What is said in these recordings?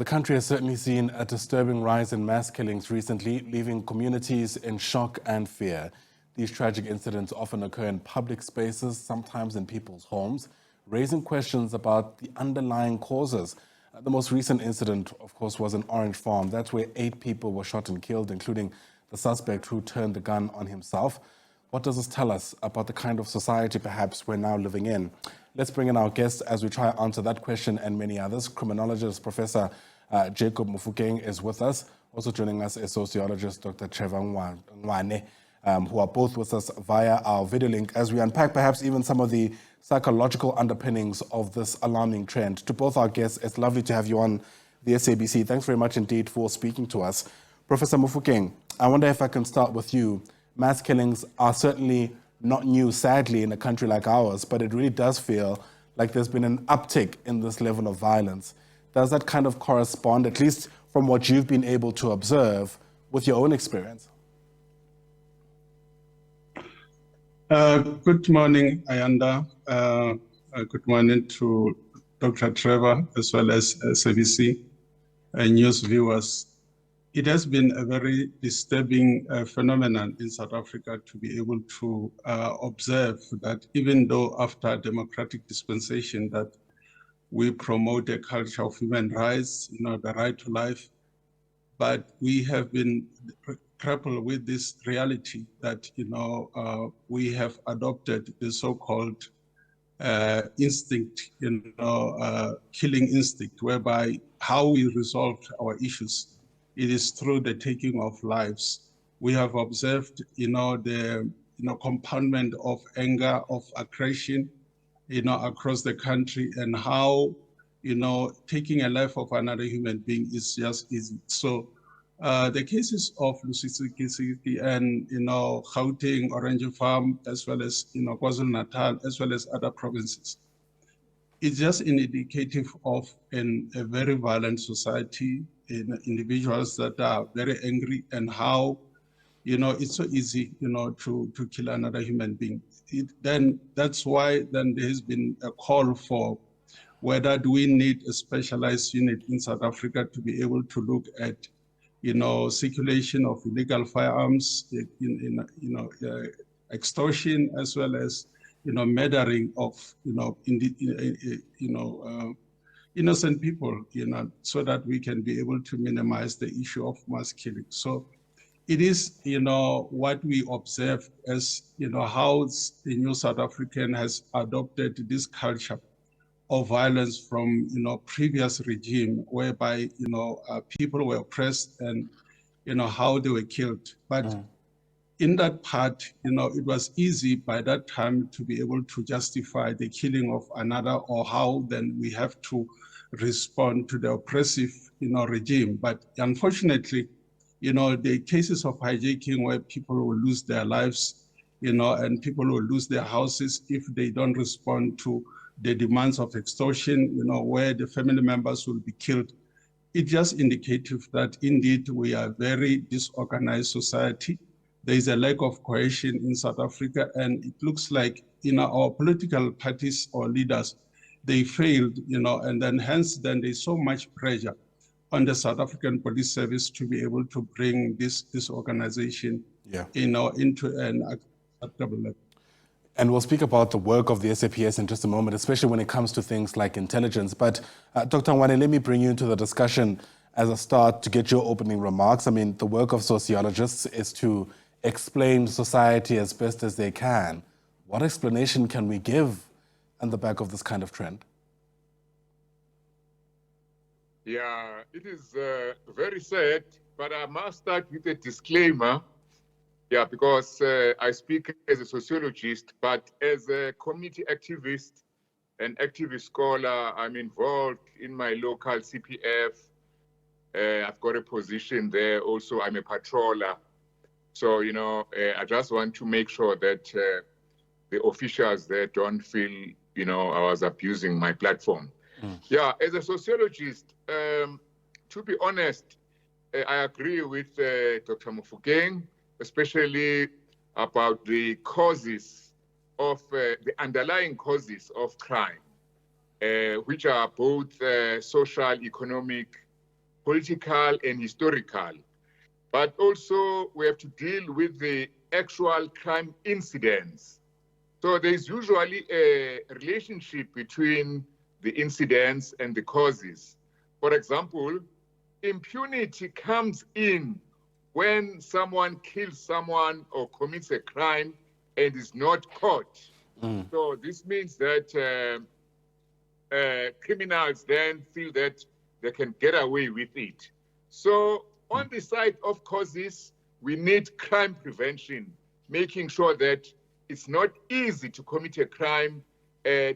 The country has certainly seen a disturbing rise in mass killings recently, leaving communities in shock and fear. These tragic incidents often occur in public spaces, sometimes in people's homes, raising questions about the underlying causes. The most recent incident, of course, was in Orange Farm. That's where 8 people were shot and killed, including the suspect who turned the gun on himself. What does this tell us about the kind of society perhaps we're now living in? Let's bring in our guests as we try to answer that question and many others. Criminologist Professor Jacob Mofokeng is with us. Also joining us is sociologist Dr Trevor Ngwane, who are both with us via our video link as we unpack perhaps even some of the psychological underpinnings of this alarming trend. To both our guests, it's lovely to have you on the SABC. Thanks very much indeed for speaking to us. Professor Mofokeng, I wonder if I can start with you. Mass killings are certainly not new, sadly, in a country like ours, but it really does feel like there's been an uptick in this level of violence. Does that kind of correspond, at least from what you've been able to observe, with your own experience? Good morning, Ayanda. Good morning to Dr. Trevor, as well as SABC news viewers. It has been a very disturbing phenomenon in South Africa to be able to observe that even though after democratic dispensation that we promote a culture of human rights, the right to life, but we have been grappled with this reality that, we have adopted the so-called instinct, killing instinct, whereby how we resolve our issues, it is through the taking of lives. We have observed, the compoundment of anger, of aggression, across the country, and how, taking a life of another human being is just easy. So the cases of Lusitsiki and, Gauteng, Orange Farm, as well as, KwaZulu-Natal, as well as other provinces, it's just an indicative of a very violent society, individuals that are very angry, and how, it's so easy, to kill another human being. Then that's why then there has been a call for whether do we need a specialized unit in South Africa to be able to look at, circulation of illegal firearms, extortion, as well as, murdering of, innocent people, so that we can be able to minimize the issue of mass killing. So it is, what we observe as, how the new South African has adopted this culture of violence from, previous regime, whereby, people were oppressed and, how they were killed. But in that part, it was easy by that time to be able to justify the killing of another, or how then we have to respond to the oppressive, regime. But unfortunately, the cases of hijacking where people will lose their lives, and people will lose their houses if they don't respond to the demands of extortion, where the family members will be killed. It's just indicative that indeed we are a very disorganized society. There is a lack of cohesion in South Africa, and it looks like, our political parties or leaders, they failed, and then hence then there's so much pressure on the South African Police Service to be able to bring this organization, into an acceptable level. And we'll speak about the work of the SAPS in just a moment, especially when it comes to things like intelligence. But Dr. Ngwane, let me bring you into the discussion as a start to get your opening remarks. I mean, the work of sociologists is to explain society as best as they can. What explanation can we give on the back of this kind of trend? Yeah, it is very sad, but I must start with a disclaimer. Yeah, because I speak as a sociologist, but as a community activist and activist scholar, I'm involved in my local CPF. I've got a position there. Also, I'm a patroller. So, I just want to make sure that the officials there don't feel, I was abusing my platform. Yeah, as a sociologist, to be honest, I agree with Dr. Mofokeng, especially about the causes of the underlying causes of crime, which are both social, economic, political and historical. But also we have to deal with the actual crime incidents. So there's usually a relationship between the incidents and the causes. For example, impunity comes in when someone kills someone or commits a crime and is not caught. So this means that criminals then feel that they can get away with it. So on the side of causes, we need crime prevention, making sure that it's not easy to commit a crime,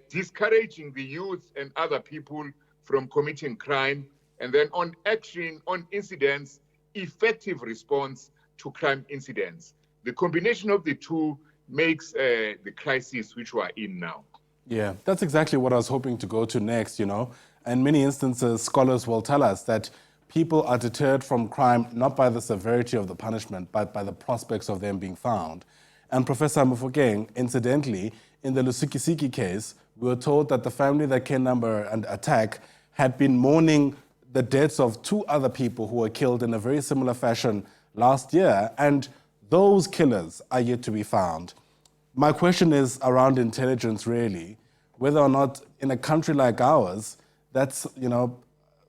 discouraging the youth and other people from committing crime, and then on action, on incidents, effective response to crime incidents. The combination of the two makes the crisis which we are in now. Yeah, that's exactly what I was hoping to go to next, you know. In many instances, scholars will tell us that people are deterred from crime not by the severity of the punishment, but by the prospects of them being found. And Professor Mofokeng, incidentally, in the Lusikisiki case, we were told that the family that came under an attack had been mourning the deaths of 2 other people who were killed in a very similar fashion last year, and those killers are yet to be found. My question is around intelligence, really, whether or not in a country like ours, that's, you know,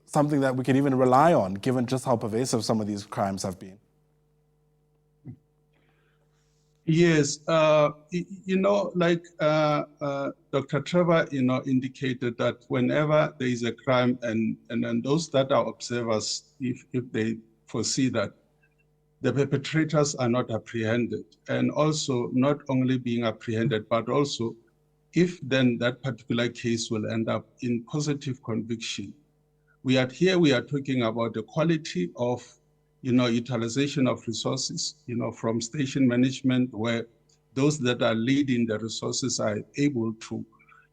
something that we can even rely on, given just how pervasive some of these crimes have been. Yes, you know, like Dr. Trevor, you know, indicated that whenever there is a crime and those that are observers, if they foresee that the perpetrators are not apprehended, and also not only being apprehended, but also if then that particular case will end up in positive conviction. We are talking about the quality of, you know, utilization of resources, you know, from station management, where those that are leading the resources are able to,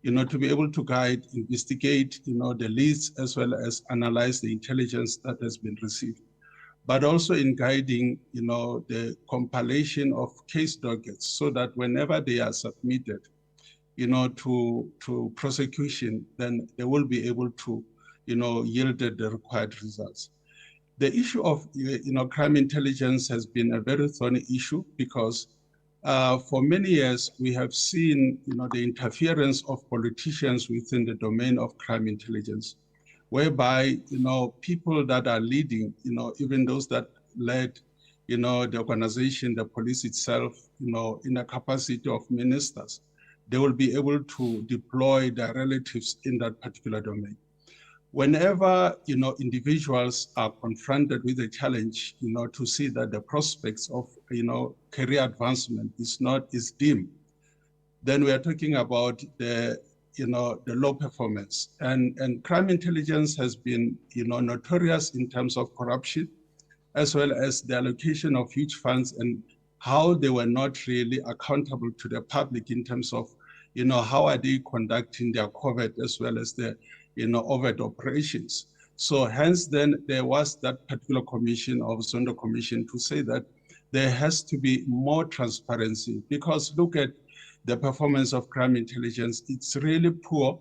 you know, to be able to guide, investigate, you know, the leads, as well as analyze the intelligence that has been received. But also in guiding, you know, the compilation of case dockets, so that whenever they are submitted, you know, to prosecution, then they will be able to, you know, yield the required results. The issue of, you know, crime intelligence has been a very thorny issue because for many years we have seen, you know, the interference of politicians within the domain of crime intelligence, whereby, you know, people that are leading, you know, even those that led, you know, the organization, the police itself, you know, in the capacity of ministers, they will be able to deploy their relatives in that particular domain. Whenever, you know, individuals are confronted with a challenge, you know, to see that the prospects of, you know, career advancement is dim, then we are talking about the, you know, the low performance. And crime intelligence has been, you know, notorious in terms of corruption, as well as the allocation of huge funds and how they were not really accountable to the public in terms of, you know, how are they conducting their covert as well as the, you know, overt operations. So hence then there was that particular commission of Zondo Commission to say that there has to be more transparency, because look at the performance of crime intelligence, it's really poor.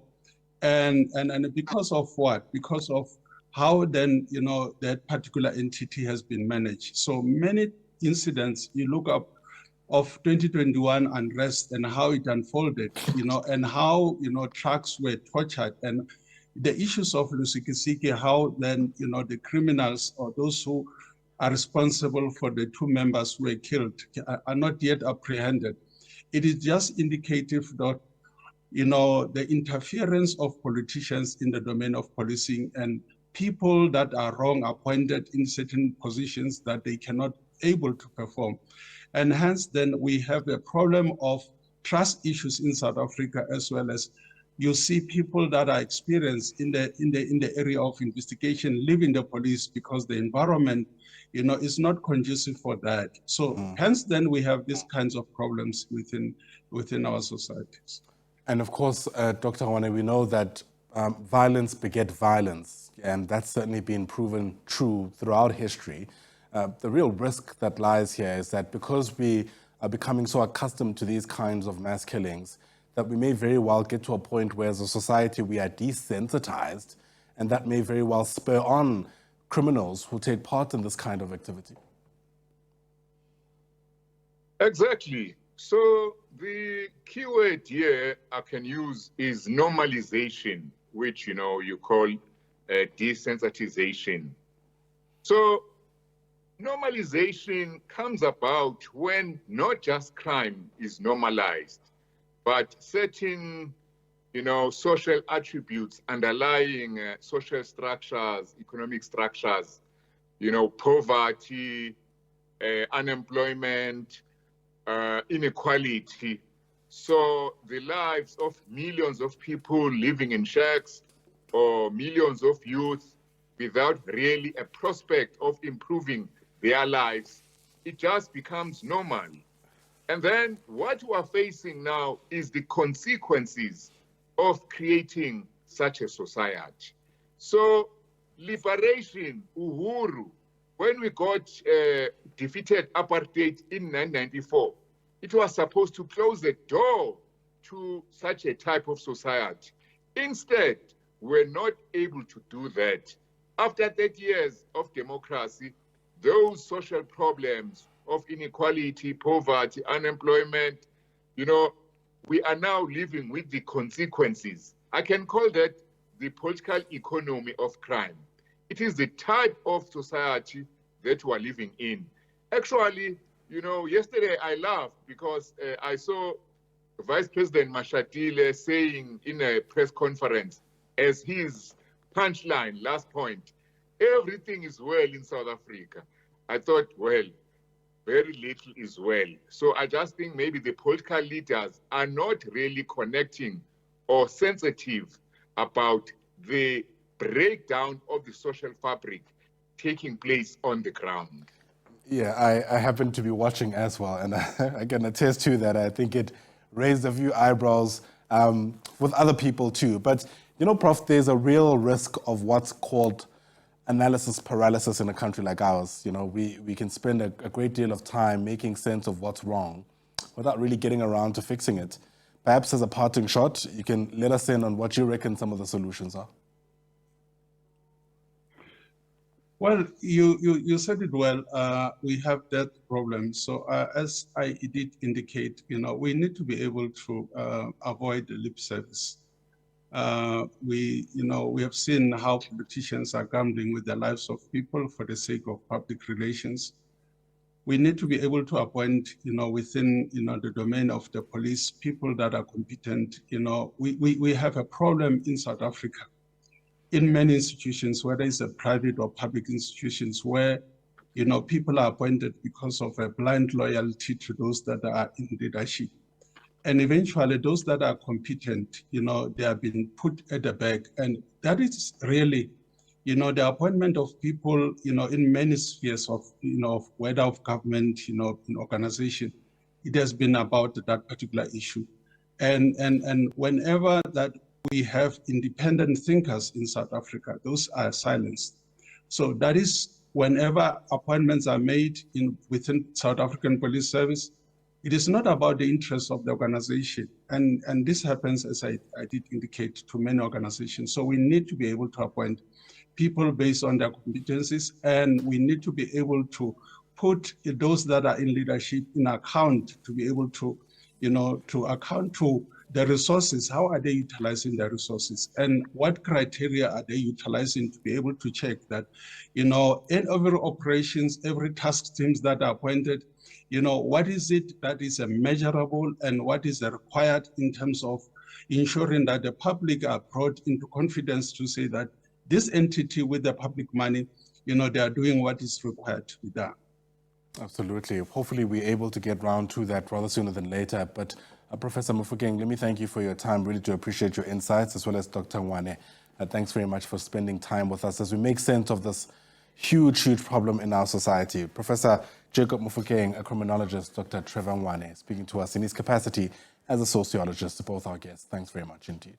And because of what? Because of how then, you know, that particular entity has been managed. So many incidents, you look up of 2021 unrest and how it unfolded, you know, and how, you know, trucks were tortured, and the issues of Lusikisiki, how then, you know, the criminals or those who are responsible for the 2 members who were killed are not yet apprehended. It is just indicative that, you know, the interference of politicians in the domain of policing and people that are wrong appointed in certain positions that they cannot able to perform. And hence then we have a problem of trust issues in South Africa, as well as you see people that are experienced in the area of investigation leaving the police because the environment, you know, is not conducive for that. So hence then we have these kinds of problems within our societies. And of course, Dr. Ngwane, we know that violence beget violence, and that's certainly been proven true throughout history. The real risk that lies here is that because we are becoming so accustomed to these kinds of mass killings, that we may very well get to a point where as a society we are desensitized, and that may very well spur on criminals who take part in this kind of activity? Exactly. So the keyword here I can use is normalization, which you call desensitization. So normalization comes about when not just crime is normalized, but certain social attributes underlying social structures, economic structures, poverty, unemployment, inequality. So the lives of millions of people living in shacks or millions of youth without really a prospect of improving their lives, it just becomes normal. And then what we are facing now is the consequences of creating such a society. So liberation, uhuru, when we got defeated apartheid in 1994, it was supposed to close the door to such a type of society. Instead, we're not able to do that. After 30 years of democracy, those social problems of inequality, poverty, unemployment, we are now living with the consequences. I can call that the political economy of crime. It is the type of society that we are living in. Actually, yesterday I laughed because I saw Vice President Mashatile saying in a press conference as his punchline, last point, everything is well in South Africa. I thought, well, very little is well. So I just think maybe the political leaders are not really connecting or sensitive about the breakdown of the social fabric taking place on the ground. Yeah, I happen to be watching as well, and I can attest to that. I think it raised a few eyebrows with other people too. But, Prof, there's a real risk of what's called analysis paralysis in a country like ours. We can spend a great deal of time making sense of what's wrong without really getting around to fixing it. Perhaps as a parting shot, you can let us in on what you reckon some of the solutions are. Well, you said it well. We have that problem. So as I did indicate, we need to be able to avoid the lip service. We have seen how politicians are gambling with the lives of people for the sake of public relations. We need to be able to appoint, within, the domain of the police, people that are competent. We have a problem in South Africa, in many institutions, whether it's a private or public institutions, where, people are appointed because of a blind loyalty to those that are in leadership. And eventually those that are competent, they have been put at the back. And that is really, the appointment of people, in many spheres of, whether of government, in organization, it has been about that particular issue. And whenever that we have independent thinkers in South Africa, those are silenced. So that is whenever appointments are made within South African Police Service, it is not about the interests of the organization. And this happens, as I did indicate, to many organizations. So we need to be able to appoint people based on their competencies, and we need to be able to put those that are in leadership in account, to be able to, to account to the resources. How are they utilizing their resources? And what criteria are they utilizing to be able to check that, in every operations, every task teams that are appointed, what is it that is measurable and what is required in terms of ensuring that the public are brought into confidence to say that this entity with the public money, they are doing what is required to be done. Absolutely. Hopefully we're able to get round to that rather sooner than later. But Professor Mofokeng, let me thank you for your time. Really do appreciate your insights, as well as Dr. Ngwane. Thanks very much for spending time with us as we make sense of this huge problem in our society. Professor Jacob Mofokeng, a criminologist, Dr. Trevor Ngwane, speaking to us in his capacity as a sociologist, both our guests. Thanks very much indeed.